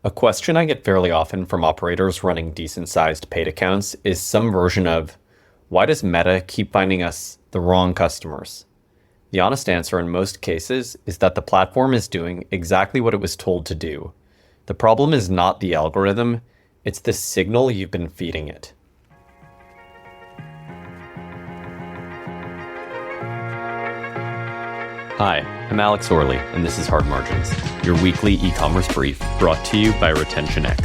A question I get fairly often from operators running decent-sized paid accounts is some version of, why does Meta keep finding us the wrong customers? The honest answer in most cases is that the platform is doing exactly what it was told to do. The problem is not the algorithm, it's the signal you've been feeding it. Hi, I'm Alex Orley, and this is Hard Margins, your weekly e-commerce brief brought to you by RetentionX.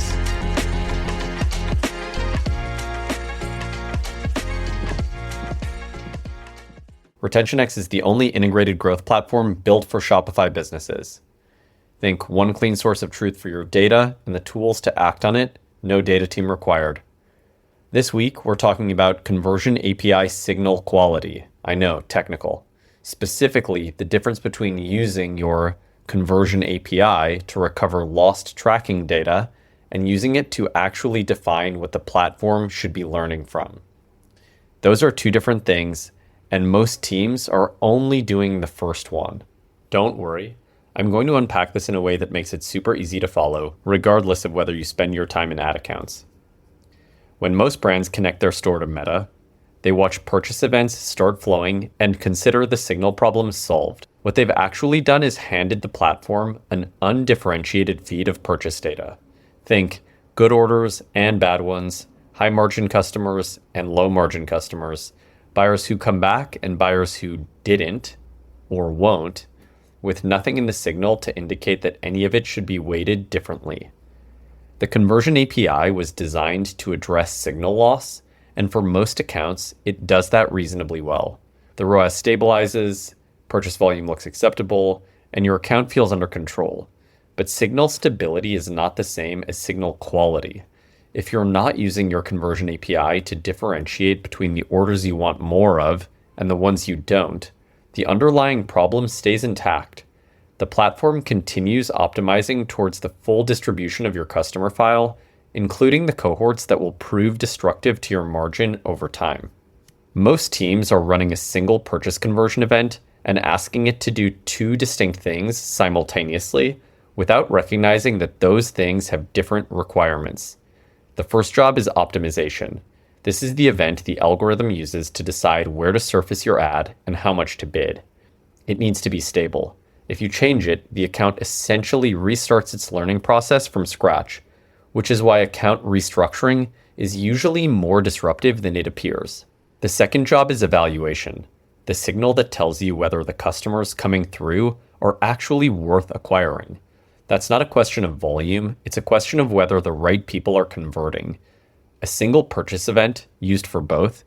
RetentionX is the only integrated growth platform built for Shopify businesses. Think one clean source of truth for your data and the tools to act on it, no data team required. This week, we're talking about conversion API signal quality. I know, technical. Specifically, the difference between using your conversion API to recover lost tracking data and using it to actually define what the platform should be learning from. Those are two different things, and most teams are only doing the first one. Don't worry, I'm going to unpack this in a way that makes it super easy to follow, regardless of whether you spend your time in ad accounts. When most brands connect their store to Meta, they watch purchase events start flowing and consider the signal problem solved. What they've actually done is handed the platform an undifferentiated feed of purchase data. Think good orders and bad ones, high margin customers and low margin customers, buyers who come back and buyers who didn't or won't, with nothing in the signal to indicate that any of it should be weighted differently. The conversion API was designed to address signal loss, and for most accounts, it does that reasonably well. The ROAS stabilizes, purchase volume looks acceptable, and your account feels under control. But signal stability is not the same as signal quality. If you're not using your conversion API to differentiate between the orders you want more of and the ones you don't, the underlying problem stays intact. The platform continues optimizing towards the full distribution of your customer file, including the cohorts that will prove destructive to your margin over time. Most teams are running a single purchase conversion event and asking it to do two distinct things simultaneously without recognizing that those things have different requirements. The first job is optimization. This is the event the algorithm uses to decide where to surface your ad and how much to bid. It needs to be stable. If you change it, the account essentially restarts its learning process from scratch, which is why account restructuring is usually more disruptive than it appears. The second job is evaluation, the signal that tells you whether the customers coming through are actually worth acquiring. That's not a question of volume, it's a question of whether the right people are converting. A single purchase event, used for both,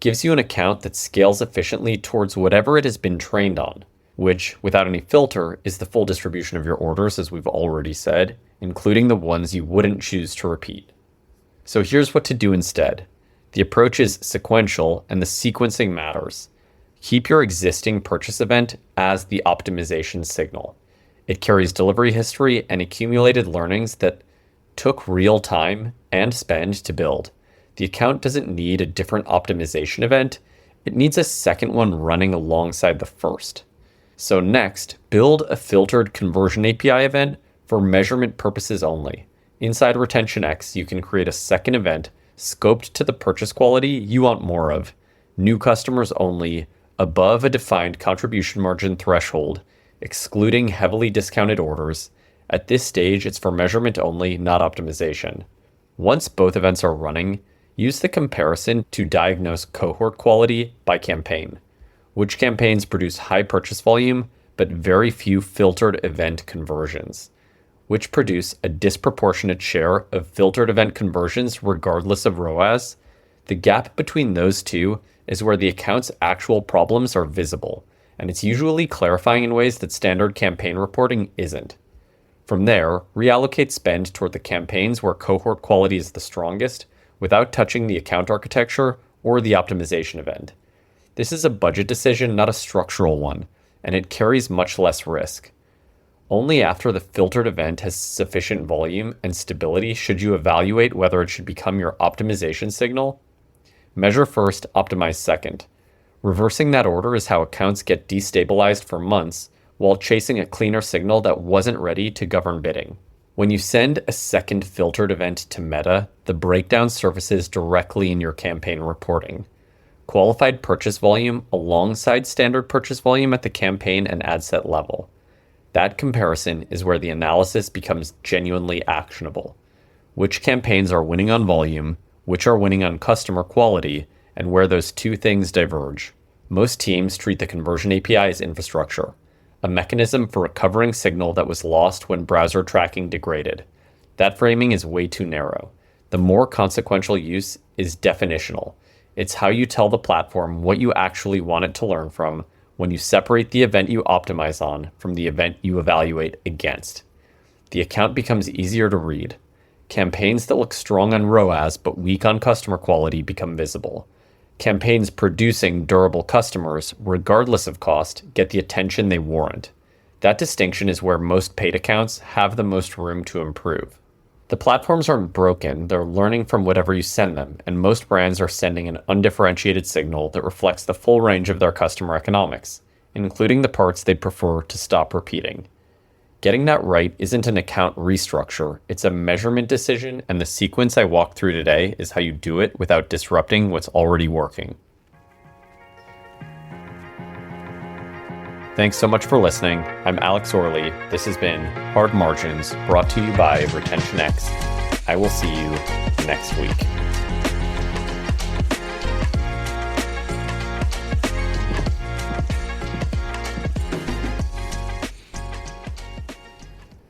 gives you an account that scales efficiently towards whatever it has been trained on, which, without any filter, is the full distribution of your orders, as we've already said, including the ones you wouldn't choose to repeat. So here's what to do instead. The approach is sequential, and the sequencing matters. Keep your existing purchase event as the optimization signal. It carries delivery history and accumulated learnings that took real time and spend to build. The account doesn't need a different optimization event. It needs a second one running alongside the first. So next, build a filtered conversion API event for measurement purposes only. Inside RetentionX, you can create a second event scoped to the purchase quality you want more of, new customers only, above a defined contribution margin threshold, excluding heavily discounted orders. At this stage, it's for measurement only, not optimization. Once both events are running, use the comparison to diagnose cohort quality by campaign. Which campaigns produce high purchase volume, but very few filtered event conversions? Which produce a disproportionate share of filtered event conversions regardless of ROAS? The gap between those two is where the account's actual problems are visible, and it's usually clarifying in ways that standard campaign reporting isn't. From there, reallocate spend toward the campaigns where cohort quality is the strongest without touching the account architecture or the optimization event. This is a budget decision, not a structural one, and it carries much less risk. Only after the filtered event has sufficient volume and stability should you evaluate whether it should become your optimization signal. Measure first, optimize second. Reversing that order is how accounts get destabilized for months while chasing a cleaner signal that wasn't ready to govern bidding. When you send a second filtered event to Meta, the breakdown surfaces directly in your campaign reporting. Qualified purchase volume alongside standard purchase volume at the campaign and ad set level. That comparison is where the analysis becomes genuinely actionable. Which campaigns are winning on volume, which are winning on customer quality, and where those two things diverge. Most teams treat the conversion API as infrastructure, a mechanism for recovering signal that was lost when browser tracking degraded. That framing is way too narrow. The more consequential use is definitional. It's how you tell the platform what you actually want it to learn from when you separate the event you optimize on from the event you evaluate against. The account becomes easier to read. Campaigns that look strong on ROAS but weak on customer quality become visible. Campaigns producing durable customers, regardless of cost, get the attention they warrant. That distinction is where most paid accounts have the most room to improve. The platforms aren't broken, they're learning from whatever you send them, and most brands are sending an undifferentiated signal that reflects the full range of their customer economics, including the parts they'd prefer to stop repeating. Getting that right isn't an account restructure, it's a measurement decision, and the sequence I walked through today is how you do it without disrupting what's already working. Thanks so much for listening. I'm Alex Orley. This has been Hard Margins, brought to you by RetentionX. I will see you next week.